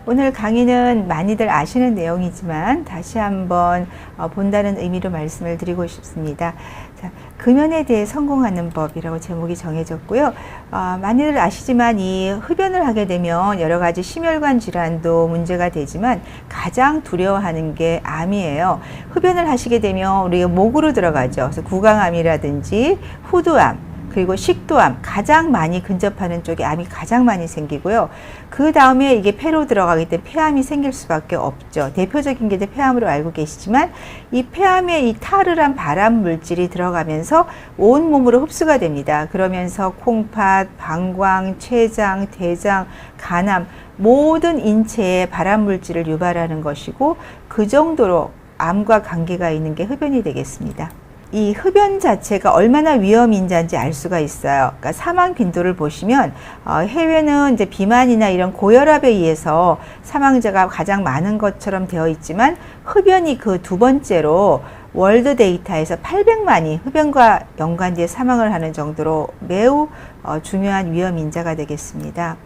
오늘 강의는 많이들 아시는 내용이지만 다시 한번 본다는 의미로 말씀을 드리고 싶습니다. 자, 금연에 대해 성공하는 법이라고 제목이 정해졌고요. 많이들 아시지만 이 흡연을 하게 되면 여러 가지 심혈관 질환도 문제가 되지만 가장 두려워하는 게 암이에요. 흡연을 하시게 되면 우리가 목으로 들어가죠. 그래서 구강암이라든지 후두암, 그리고 식도암, 가장 많이 근접하는 쪽에 암이 가장 많이 생기고요. 그 다음에 이게 폐로 들어가기 때문에 폐암이 생길 수밖에 없죠. 대표적인 게 폐암으로 알고 계시지만 이 폐암에 이 타르란 발암 물질이 들어가면서 온 몸으로 흡수가 됩니다. 그러면서 콩팥, 방광, 췌장, 대장, 간암 모든 인체에 발암 물질을 유발하는 것이고 그 정도로 암과 관계가 있는 게 흡연이 되겠습니다. 이 흡연 자체가 얼마나 위험 인자인지 알 수가 있어요. 그러니까 사망 빈도를 보시면 해외는 이제 비만이나 이런 고혈압에 의해서 사망자가 가장 많은 것처럼 되어 있지만 흡연이 그 두 번째로 월드 데이터에서 800만이 흡연과 연관되어 사망을 하는 정도로 매우 중요한 위험 인자가 되겠습니다.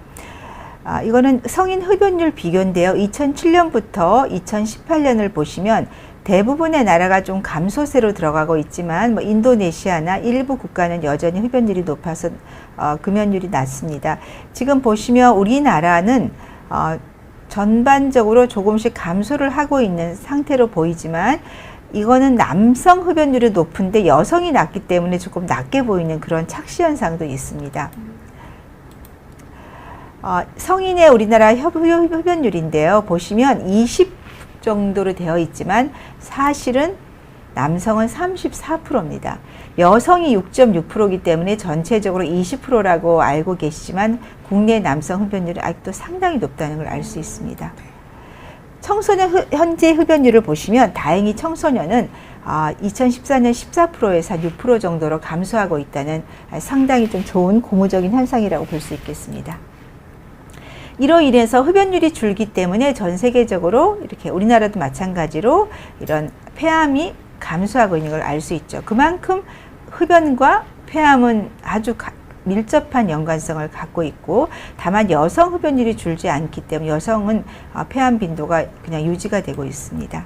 이거는 성인 흡연율 비교인데요. 2007년부터 2018년을 보시면 대부분의 나라가 좀 감소세로 들어가고 있지만 인도네시아나 일부 국가는 여전히 흡연율이 높아서 금연율이 낮습니다. 지금 보시면 우리나라는 전반적으로 조금씩 감소를 하고 있는 상태로 보이지만 이거는 남성 흡연율이 높은데 여성이 낮기 때문에 조금 낮게 보이는 그런 착시 현상도 있습니다. 성인의 우리나라 흡연율인데요. 보시면 20 정도로 되어 있지만 사실은 남성은 34%입니다. 여성이 6.6%이기 때문에 전체적으로 20%라고 알고 계시지만 국내 남성 흡연율이 아직도 상당히 높다는 걸 알 수 있습니다. 청소년 현재 흡연율을 보시면 다행히 청소년은 2014년 14%에서 6% 정도로 감소하고 있다는 상당히 좀 좋은 고무적인 현상이라고 볼 수 있겠습니다. 이로 인해서 흡연율이 줄기 때문에 전 세계적으로 이렇게 우리나라도 마찬가지로 이런 폐암이 감소하고 있는 걸 알 수 있죠. 그만큼 흡연과 폐암은 아주 밀접한 연관성을 갖고 있고 다만 여성 흡연율이 줄지 않기 때문에 여성은 폐암 빈도가 그냥 유지가 되고 있습니다.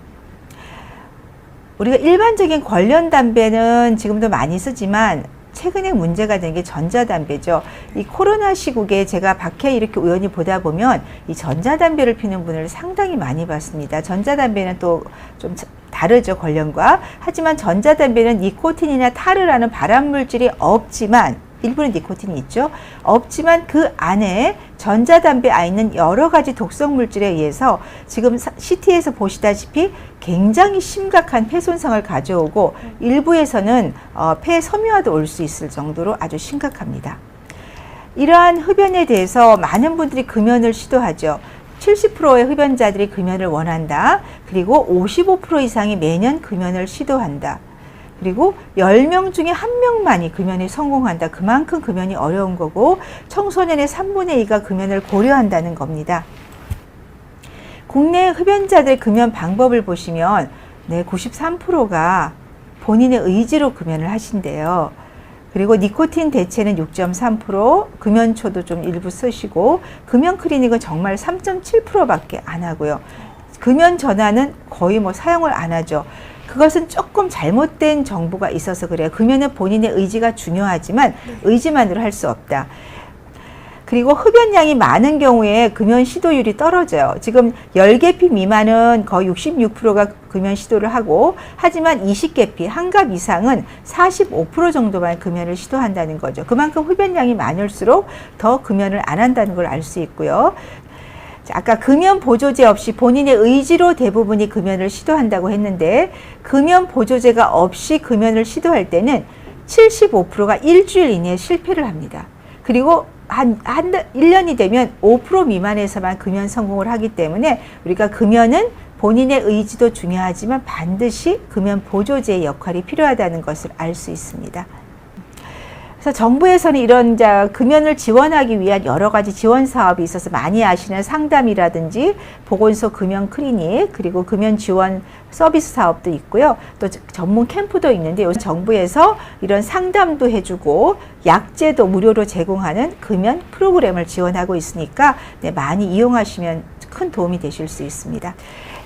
우리가 일반적인 관련 담배는 지금도 많이 쓰지만 최근에 문제가 된 게 전자담배죠. 이 코로나 시국에 제가 밖에 이렇게 우연히 보다 보면 이 전자담배를 피는 분을 상당히 많이 봤습니다. 전자담배는 또 좀 다르죠, 관련과. 하지만 전자담배는 니코틴이나 타르라는 발암물질이 없지만 일부는 니코틴이 있죠. 없지만 그 안에 전자담배 안에 있는 여러 가지 독성 물질에 의해서 지금 CT에서 보시다시피 굉장히 심각한 폐 손상을 가져오고 일부에서는 폐 섬유화도 올 수 있을 정도로 아주 심각합니다. 이러한 흡연에 대해서 많은 분들이 금연을 시도하죠. 70%의 흡연자들이 금연을 원한다. 그리고 55% 이상이 매년 금연을 시도한다. 그리고 10명 중에 1명만이 금연에 성공한다. 그만큼 금연이 어려운 거고 청소년의 3분의 2가 금연을 고려한다는 겁니다. 국내 흡연자들 금연 방법을 보시면 93%가 본인의 의지로 금연을 하신대요. 그리고 니코틴 대체는 6.3%, 금연초도 좀 일부 쓰시고 금연 클리닉은 정말 3.7%밖에 안 하고요. 금연 전환은 거의 사용을 안 하죠. 그것은 조금 잘못된 정보가 있어서 그래요. 금연은 본인의 의지가 중요하지만 의지만으로 할 수 없다. 그리고 흡연량이 많은 경우에 금연 시도율이 떨어져요. 지금 10개피 미만은 거의 66%가 금연 시도를 하고 하지만 20개피, 한갑 이상은 45% 정도만 금연을 시도한다는 거죠. 그만큼 흡연량이 많을수록 더 금연을 안 한다는 걸 알 수 있고요. 아까 금연 보조제 없이 본인의 의지로 대부분이 금연을 시도한다고 했는데 금연 보조제가 없이 금연을 시도할 때는 75%가 일주일 이내에 실패를 합니다. 그리고 한 1년이 되면 5% 미만에서만 금연 성공을 하기 때문에 우리가 금연은 본인의 의지도 중요하지만 반드시 금연 보조제의 역할이 필요하다는 것을 알 수 있습니다. 그래서 정부에서는 이런 금연을 지원하기 위한 여러 가지 지원 사업이 있어서 많이 아시는 상담이라든지 보건소 금연 클리닉 그리고 금연 지원 서비스 사업도 있고요. 또 전문 캠프도 있는데 요새 정부에서 이런 상담도 해주고 약제도 무료로 제공하는 금연 프로그램을 지원하고 있으니까 많이 이용하시면 큰 도움이 되실 수 있습니다.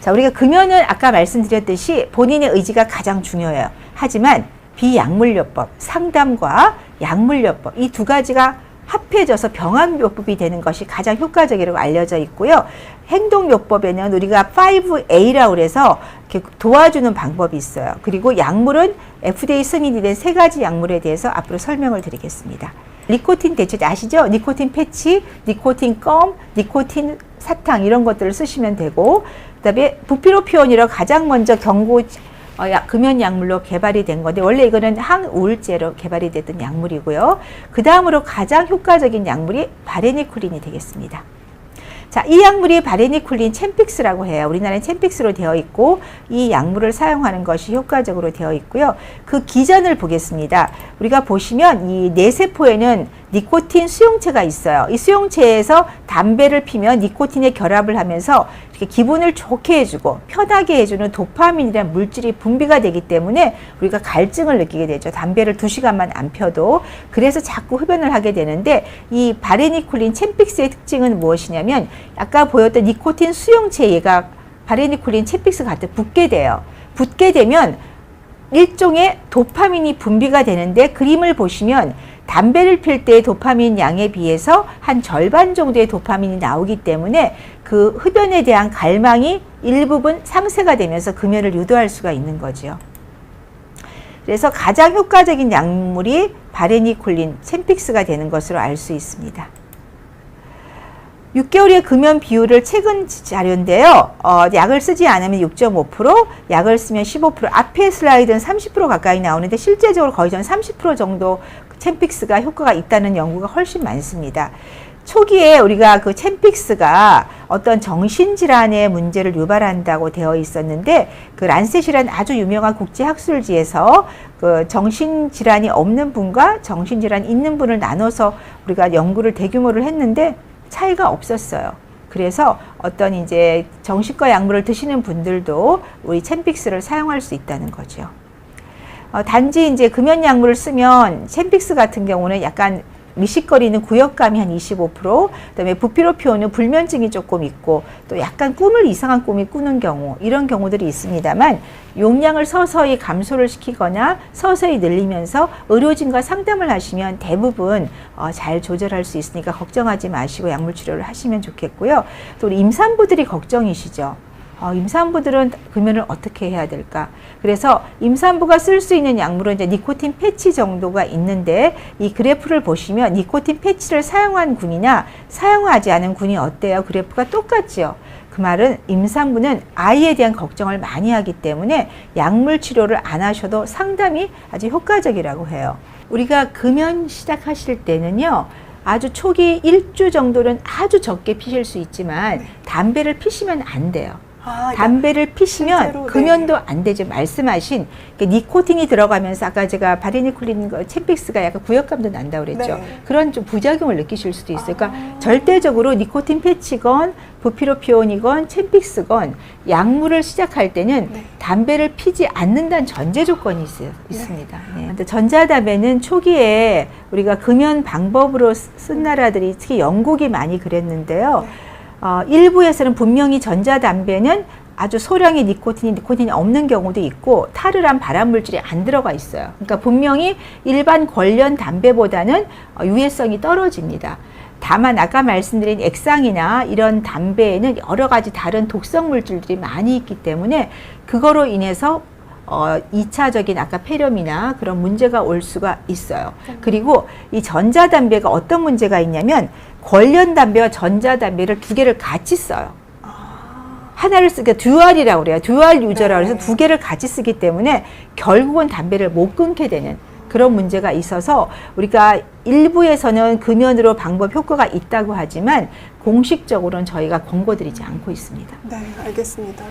자, 우리가 금연은 아까 말씀드렸듯이 본인의 의지가 가장 중요해요. 하지만 비약물요법, 상담과 약물요법 이 두 가지가 합해져서 병합요법이 되는 것이 가장 효과적이라고 알려져 있고요. 행동요법에는 우리가 5A라고 해서 이렇게 도와주는 방법이 있어요. 그리고 약물은 FDA 승인이 된 3가지 약물에 대해서 앞으로 설명을 드리겠습니다. 니코틴 대체 아시죠? 니코틴 패치, 니코틴 껌, 니코틴 사탕 이런 것들을 쓰시면 되고, 그다음에 부피로피온이라고 가장 먼저 금연 약물로 개발이 된 건데 원래 이거는 항우울제로 개발이 됐던 약물이고요. 그 다음으로 가장 효과적인 약물이 바레니쿨린이 되겠습니다. 자, 이 약물이 바레니쿨린 챔픽스라고 해요. 우리나라는 챔픽스로 되어 있고 이 약물을 사용하는 것이 효과적으로 되어 있고요. 그 기전을 보겠습니다. 우리가 보시면 이 뇌세포에는 니코틴 수용체가 있어요. 이 수용체에서 담배를 피면 니코틴에 결합을 하면서 이렇게 기분을 좋게 해주고 편하게 해주는 도파민이라는 물질이 분비가 되기 때문에 우리가 갈증을 느끼게 되죠. 담배를 2시간만 안 펴도. 그래서 자꾸 흡연을 하게 되는데 이 바레니쿨린 챔픽스의 특징은 무엇이냐면 아까 보였던 니코틴 수용체 얘가 바레니쿨린 챔픽스 같은 붙게 돼요. 붙게 되면 일종의 도파민이 분비가 되는데 그림을 보시면 담배를 필 때 도파민 양에 비해서 한 절반 정도의 도파민이 나오기 때문에 그 흡연에 대한 갈망이 일부분 상쇄가 되면서 금연을 유도할 수가 있는 거죠. 그래서 가장 효과적인 약물이 바레니쿨린 챔픽스가 되는 것으로 알 수 있습니다. 6개월의 금연 비율을 최근 자료인데요. 약을 쓰지 않으면 6.5%, 약을 쓰면 15%, 앞에 슬라이드는 30% 가까이 나오는데 실제적으로 거의 전 30% 정도 챔픽스가 효과가 있다는 연구가 훨씬 많습니다. 초기에 우리가 그 챔픽스가 어떤 정신질환의 문제를 유발한다고 되어 있었는데 그 란셋이라는 아주 유명한 국제학술지에서 그 정신질환이 없는 분과 정신질환이 있는 분을 나눠서 우리가 연구를 대규모를 했는데 차이가 없었어요. 그래서 어떤 이제 정신과 약물을 드시는 분들도 우리 챔픽스를 사용할 수 있다는 거죠. 단지 이제 금연 약물을 쓰면 챔픽스 같은 경우는 약간 미식거리는 구역감이 한 25%, 그다음에 부피로피온은 불면증이 조금 있고 또 약간 이상한 꿈이 꾸는 경우 이런 경우들이 있습니다만 용량을 서서히 감소를 시키거나 서서히 늘리면서 의료진과 상담을 하시면 대부분 잘 조절할 수 있으니까 걱정하지 마시고 약물 치료를 하시면 좋겠고요. 또 우리 임산부들이 걱정이시죠. 임산부들은 금연을 어떻게 해야 될까? 그래서 임산부가 쓸 수 있는 약물은 이제 니코틴 패치 정도가 있는데 이 그래프를 보시면 니코틴 패치를 사용한 군이나 사용하지 않은 군이 어때요? 그래프가 똑같지요. 그 말은 임산부는 아이에 대한 걱정을 많이 하기 때문에 약물 치료를 안 하셔도 상담이 아주 효과적이라고 해요. 우리가 금연 시작하실 때는요. 아주 초기 1주 정도는 아주 적게 피실 수 있지만 담배를 피시면 안 돼요. 담배를 피시면 실제로, 금연도 안 되죠. 말씀하신 니코틴이 들어가면서 아까 제가 바레니쿨린 챔픽스가 약간 구역감도 난다고 그랬죠. 그런 좀 부작용을 느끼실 수도 있어요. 그러니까 절대적으로 니코틴 패치건 부피로피온이건 챔픽스건 약물을 시작할 때는 담배를 피지 않는다는 전제 조건이 있습니다. 네. 전자담배는 초기에 우리가 금연 방법으로 쓴 나라들이 특히 영국이 많이 그랬는데요. 일부에서는 분명히 전자담배는 아주 소량의 니코틴이 없는 경우도 있고 타르란 발암물질이 안 들어가 있어요. 그러니까 분명히 일반 관련 담배보다는 유해성이 떨어집니다. 다만 아까 말씀드린 액상이나 이런 담배에는 여러 가지 다른 독성 물질들이 많이 있기 때문에 그거로 인해서 2차적인 아까 폐렴이나 그런 문제가 올 수가 있어요. 그리고 이 전자담배가 어떤 문제가 있냐면 관련 담배와 전자담배를 2개를 같이 써요. 하나를 쓰게 듀얼이라고 그래요. 듀얼 유저라고 해서 2개를 같이 쓰기 때문에 결국은 담배를 못 끊게 되는 그런 문제가 있어서 우리가 일부에서는 금연으로 방법 효과가 있다고 하지만 공식적으로는 저희가 권고드리지 않고 있습니다. 네, 알겠습니다.